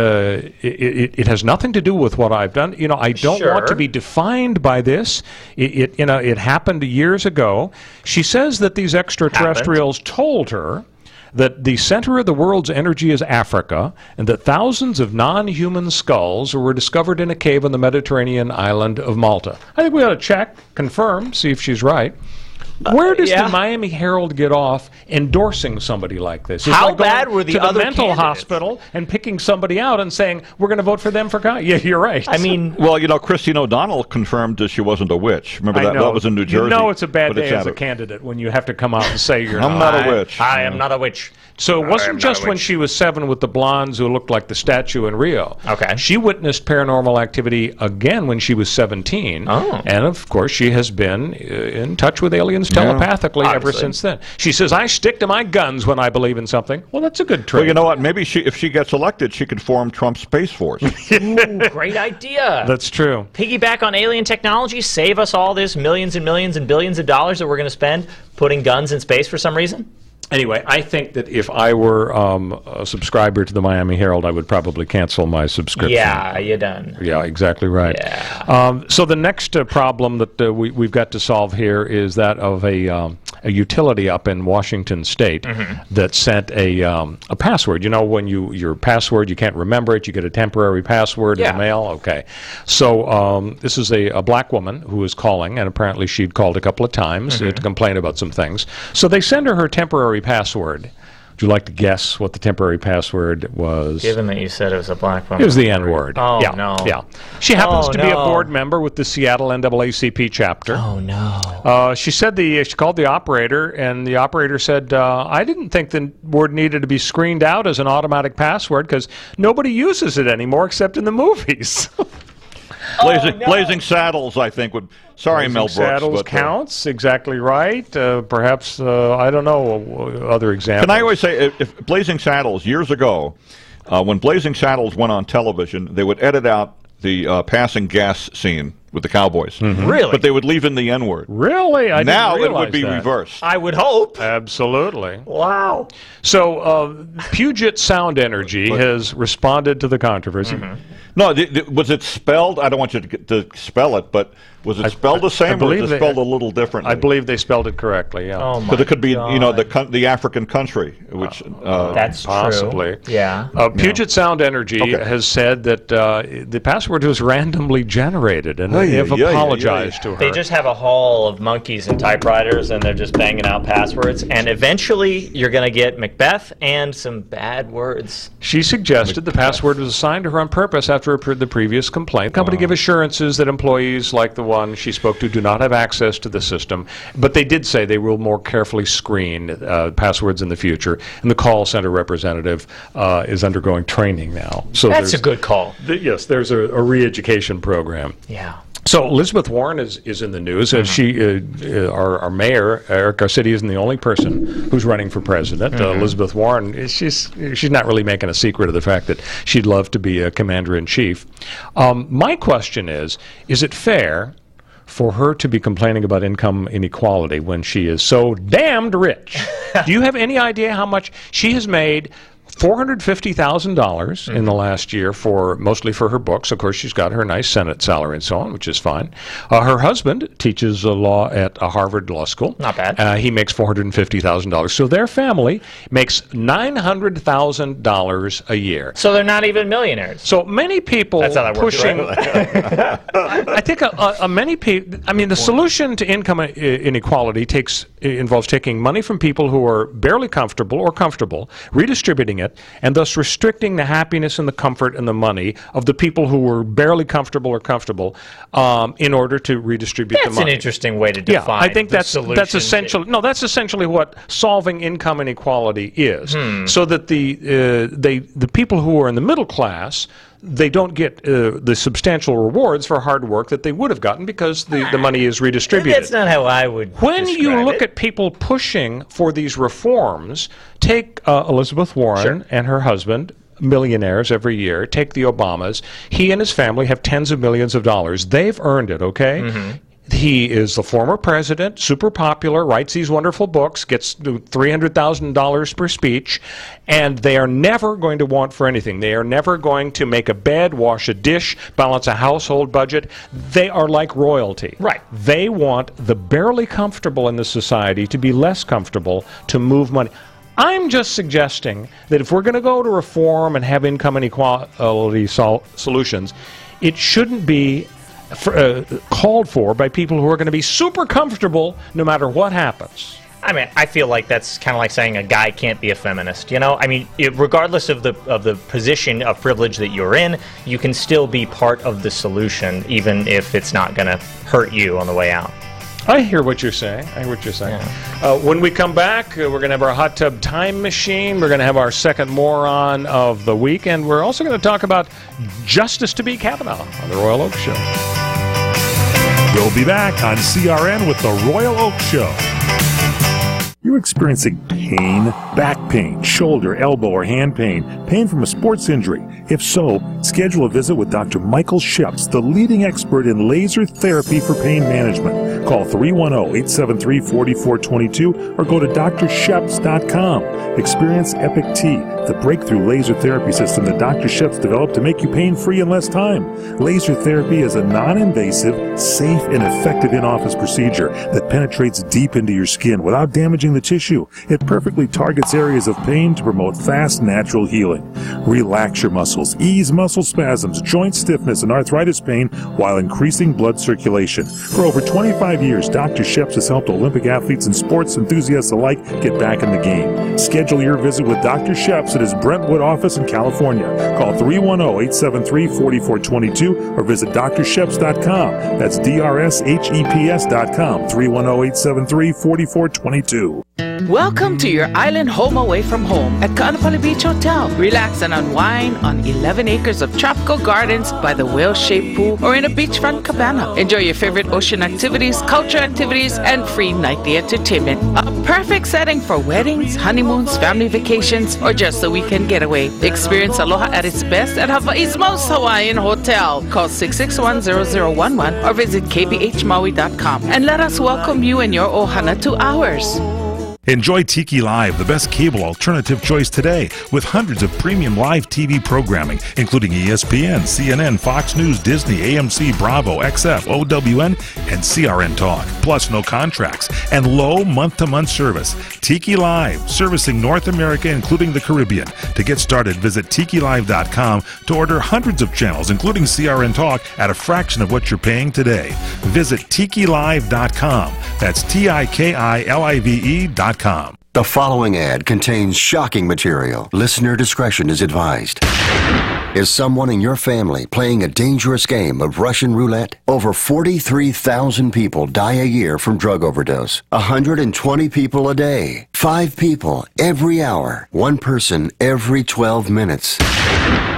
it has nothing to do with what I've done. I don't want to be defined by this. It happened years ago. She says that these extraterrestrials told her that the center of the world's energy is Africa, and that thousands of non-human skulls were discovered in a cave on the Mediterranean island of Malta. I think we ought to check, confirm, see if she's right. Where does the Miami Herald get off endorsing somebody like this? It's How like going bad were the to other the mental candidates? hospital and picking somebody out and saying, we're going to vote for them for Congress? Yeah, you're right. I mean, well, Christine O'Donnell confirmed that she wasn't a witch. Remember I that? know. That was in New Jersey. You know it's a bad but day as a out. candidate when you have to come out and say you're I'm not a witch. I am not a witch. So it wasn't just when she was 7 with the blondes who looked like the statue in Rio. Okay. She witnessed paranormal activity again when she was 17. Oh. And, of course, she has been in touch with aliens telepathically ever obviously. since then. She says, I stick to my guns when I believe in something. Well, that's a good trait. Well, you know what? Maybe if she gets elected, she could form Trump's Space Force. Ooh, great idea. That's true. Piggyback on alien technology, save us all this millions and millions and billions of dollars that we're going to spend putting guns in space for some reason? Anyway, I think that if I were a subscriber to the Miami Herald, I would probably cancel my subscription. Yeah, you're done. Yeah, exactly right. Yeah. So the next problem that we've got to solve here is that of a utility up in Washington State that sent a password. You know, when your password, you can't remember it, you get a temporary password in the mail. Okay. So this is a black woman who was calling, and apparently she'd called a couple of times to complain about some things. So they send her temporary password. Would you like to guess what the temporary password was? Given that you said it was a black woman. It was the N-word. Oh, yeah, no. Yeah. She happens to be a no. board member with the Seattle NAACP chapter. Oh, no. She said she called the operator, and the operator said, I didn't think the word needed to be screened out as an automatic password because nobody uses it anymore except in the movies. Blazing Saddles, I think, would. Sorry, Blazing Mel Brooks. Saddles but, counts, exactly right. Perhaps, I don't know, other examples. Can I always say, if Blazing Saddles, years ago, when Blazing Saddles went on television, they would edit out the passing gas scene with the cowboys. Really? But they would leave in the N-word. Really? I now didn't it would be realize that. reversed. I would hope. Absolutely. Wow. So Puget Sound Energy has responded to the controversy. No, was it spelled? I don't want you to spell it, but was it spelled the same, or was it spelled a little differently? I believe they spelled it correctly. Yeah. Oh my But it could be, God. the African country, which That's possibly. true. Yeah. Puget Sound Energy has said that the password was randomly generated, and they've apologized to her. They just have a hall of monkeys and typewriters, and they're just banging out passwords. And eventually, you're going to get Macbeth and some bad words. She suggested the password was assigned to her on purpose after the previous complaint. The company gave assurances that employees like the one she spoke to do not have access to the system, but they did say they will more carefully screen passwords in the future, and the call center representative is undergoing training now. So That's a good call. Yes, there's a re-education program. Yeah. So Elizabeth Warren is in the news. Our mayor, Eric Garcetti, isn't the only person who's running for president. Elizabeth Warren, she's not really making a secret of the fact that she'd love to be a commander-in-chief. My question is it fair for her to be complaining about income inequality when she is so damned rich? Do you have any idea how much she has made? $450,000 in the last year mostly for her books. Of course, she's got her nice Senate salary and so on, which is fine. Her husband teaches law at a Harvard Law School. Not bad. He makes $450,000. So their family makes $900,000 a year. So they're not even millionaires. So many people That's how that works, pushing. right? I think many people. I mean, the solution to income inequality involves taking money from people who are barely comfortable or comfortable, redistributing it, and thus restricting the happiness and the comfort and the money of the people who were barely comfortable or comfortable, in order to redistribute the money. That's an interesting way to define. Yeah, I think that's essential. No, that's essentially what solving income inequality is. So that the people who are in the middle class, they don't get the substantial rewards for hard work that they would have gotten because the money is redistributed. That's not how I would When you describe look it. at people pushing for these reforms, take Elizabeth Warren and her husband, millionaires every year. Take the Obamas. He and his family have tens of millions of dollars. They've earned it, okay? He is the former president, super popular, writes these wonderful books, gets $300,000 per speech, and they are never going to want for anything. They are never going to make a bed, wash a dish, balance a household budget. They are like royalty. Right. They want the barely comfortable in the society to be less comfortable, to move money. I'm just suggesting that if we're going to go to reform and have income inequality solutions, it shouldn't be called for by people who are going to be super comfortable no matter what happens. I mean, I feel like that's kind of like saying a guy can't be a feminist, you know? I mean, regardless of the position of privilege that you're in, you can still be part of the solution, even if it's not going to hurt you on the way out. I hear what you're saying. Yeah. When we come back, we're going to have our hot tub time machine. We're going to have our second moron of the week, and we're also going to talk about Justice to be Kavanaugh on the Royal Oak Show. We'll be back on CRN with the Royal Oak Show. You're experiencing pain, back pain, shoulder, elbow, or hand pain from a sports injury. If so, schedule a visit with Dr. Michael Sheps, the leading expert in laser therapy for pain management. Call 310-873-4422 or go to drsheps.com. Experience Epic T, the breakthrough laser therapy system that Dr. Sheps developed to make you pain-free in less time. Laser therapy is a non-invasive, safe, and effective in-office procedure that penetrates deep into your skin without damaging the tissue. It perfectly targets areas of pain to promote fast, natural healing. Relax your muscles, ease muscle spasms, joint stiffness, and arthritis pain while increasing blood circulation. For over 25 years, Dr. Sheps has helped Olympic athletes and sports enthusiasts alike get back in the game. Schedule your visit with Dr. Sheps at his Brentwood office in California. Call 310-873-4422 or visit drsheps.com. That's DRSHEPS.com. 310-873-4422. Welcome to your island home away from home at Kaanapali Beach Hotel. Relax and unwind on 11 acres of tropical gardens by the whale-shaped pool or in a beachfront cabana. Enjoy your favorite ocean activities, culture activities, and free nightly entertainment. A perfect setting for weddings, honeymoons, family vacations, or just a weekend getaway. Experience aloha at its best at Hawaii's most Hawaiian hotel. Call 661-0011 or visit kbhmaui.com and let us welcome you and your ohana to ours. Enjoy Tiki Live, the best cable alternative choice today, with hundreds of premium live TV programming, including ESPN, CNN, Fox News, Disney, AMC, Bravo, XF, OWN, and CRN Talk. Plus no contracts and low month-to-month service. Tiki Live, servicing North America, including the Caribbean. To get started, visit TikiLive.com to order hundreds of channels, including CRN Talk, at a fraction of what you're paying today. Visit TikiLive.com. That's TikiLive.com. The following ad contains shocking material. Listener discretion is advised. Is someone in your family playing a dangerous game of Russian roulette? Over 43,000 people die a year from drug overdose. 120 people a day. 5 people every hour. 1 person every 12 minutes.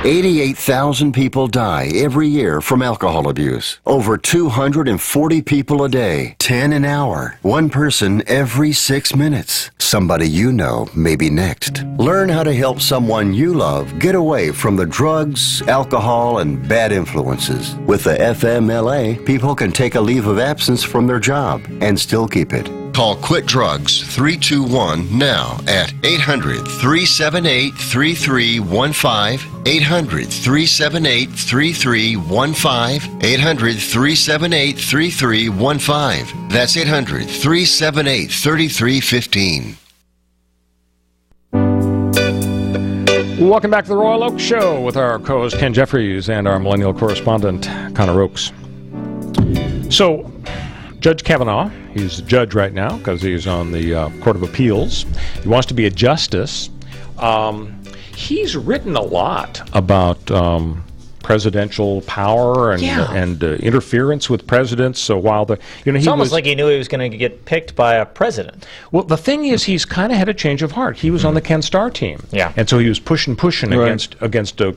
88,000 people die every year from alcohol abuse. Over 240 people a day. 10 an hour. 1 person every 6 minutes. Somebody you know may be next. Learn how to help someone you love get away from the drugs, alcohol, and bad influences. With the FMLA, people can take a leave of absence from their job and still keep it. Call Quit Drugs 321 now at 800-378-3315, 800-378-3315, 800-378-3315. That's 800-378-3315. Welcome back to the Royal Oak Show with our co-host Ken Jeffries and our millennial correspondent Connor Oakes. So, Judge Kavanaugh, he's a judge right now because he's on the Court of Appeals. He wants to be a justice. He's written a lot about presidential power and interference with presidents. So while it's almost like he knew he was going to get picked by a president. Well, the thing is, he's kind of had a change of heart. He was on the Ken Starr team, and so he was pushing against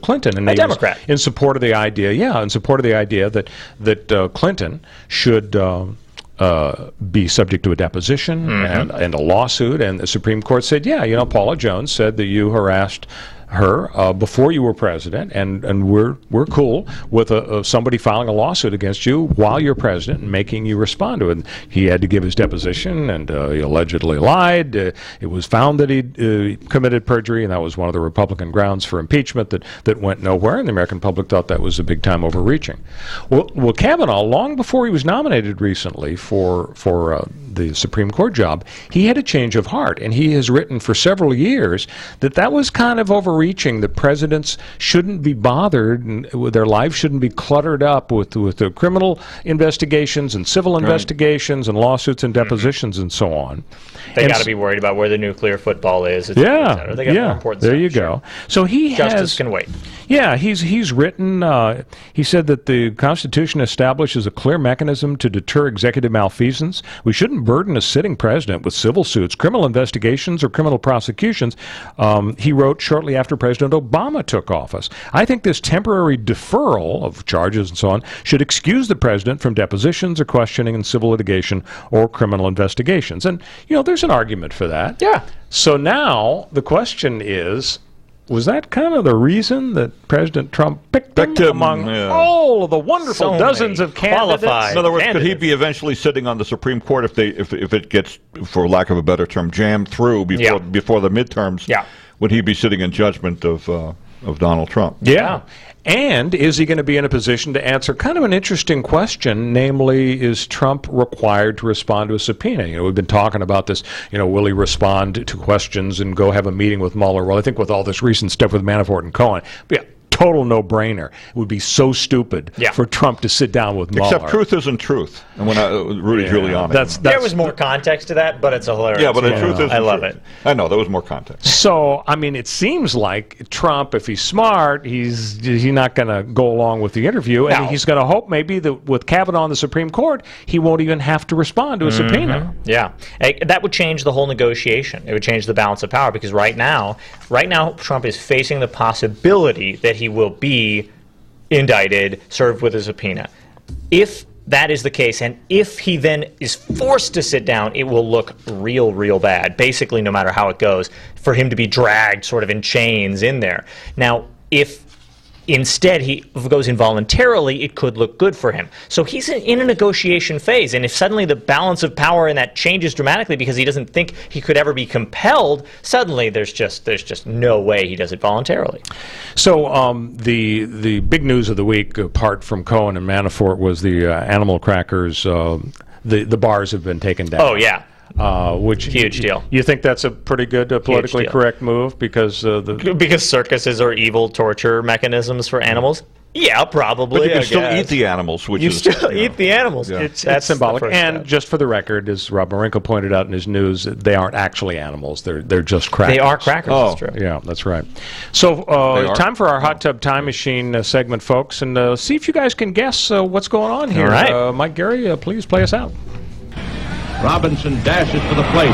Clinton, and a Democrat in support of the idea. that Clinton should be subject to a deposition and a lawsuit. And the Supreme Court said, Paula Jones said that you harassed her before you were president, and we're cool with somebody filing a lawsuit against you while you're president and making you respond to it. And he had to give his deposition, and he allegedly lied. It was found that he committed perjury, and that was one of the Republican grounds for impeachment that went nowhere, and the American public thought that was a big time overreaching. Well, Kavanaugh, long before he was nominated recently for the Supreme Court job, he had a change of heart, and he has written for several years that was kind of overreaching. That presidents shouldn't be bothered, and their lives shouldn't be cluttered up with the criminal investigations and civil investigations and lawsuits and depositions and so on. They got to be worried about where the nuclear football is. Et cetera, et cetera. They got more important there stuff, you go. So he Justice can wait. Yeah, he's written. He said that the Constitution establishes a clear mechanism to deter executive malfeasance. We shouldn't burden a sitting president with civil suits, criminal investigations, or criminal prosecutions. He wrote shortly after President Obama took office. I think this temporary deferral of charges and so on should excuse the president from depositions or questioning in civil litigation or criminal investigations. And, there's an argument for that. Yeah. So now the question is, was that kind of the reason that President Trump picked him among all of the wonderful dozens of candidates? In other words, could he be eventually sitting on the Supreme Court if it gets, for lack of a better term, jammed through before the midterms? Yeah. Would he be sitting in judgment of Donald Trump? Yeah. And is he going to be in a position to answer kind of an interesting question, namely, is Trump required to respond to a subpoena? We've been talking about this, will he respond to questions and go have a meeting with Mueller? Well, I think with all this recent stuff with Manafort and Cohen, total no-brainer. It would be so stupid for Trump to sit down with Mueller. Except truth isn't truth. And when Rudy Giuliani. There was more context to that, but it's hilarious. Yeah, but the truth is, I love it. I know, there was more context. So, it seems like Trump, if he's smart, he's not going to go along with the interview, and he's going to hope maybe that with Kavanaugh on the Supreme Court, he won't even have to respond to a subpoena. Yeah. That would change the whole negotiation. It would change the balance of power, because right now, Trump is facing the possibility that he will be indicted, served with a subpoena. If that is the case, and if he then is forced to sit down, it will look real bad, basically no matter how it goes, for him to be dragged sort of in chains in there. Now, if instead he goes involuntarily, it could look good for him. So he's in a negotiation phase, and if suddenly the balance of power in that changes dramatically because he doesn't think he could ever be compelled, suddenly there's just no way he does it voluntarily. So the big news of the week, apart from Cohen and Manafort, was the animal crackers. The bars have been taken down. Oh, yeah. Which huge deal. You think that's a pretty good politically correct move because because circuses are evil torture mechanisms for animals? Yeah, probably. But you can still eat the animals, which is still eat the animals. Yeah. It's symbolic. And just for the record, as Rob Marinko pointed out in his news, they aren't actually animals. They're just crackers. They are crackers. That's true. Yeah, that's right. So time for our Hot Tub Time Machine segment, folks, and see if you guys can guess what's going on here. All right. Mike Gary, please play us out. Robinson dashes for the plate.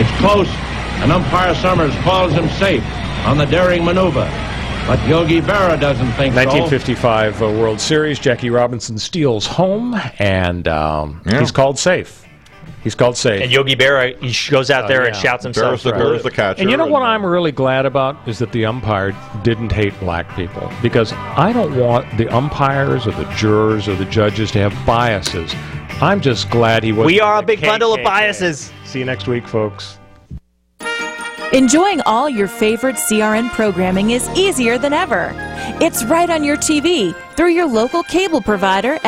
It's close, and umpire Summers calls him safe on the daring maneuver. But Yogi Berra doesn't think 1955 World Series, Jackie Robinson steals home, and he's called safe. He's called safe. And Yogi Berra, he goes out there and shouts himself. Berra's the catcher. And you know what I'm really glad about is that the umpire didn't hate black people, because I don't want the umpires or the jurors or the judges to have biases. I'm just glad he wasn't. We are a big bundle of biases. See you next week, folks. Enjoying all your favorite CRN programming is easier than ever. It's right on your TV through your local cable provider.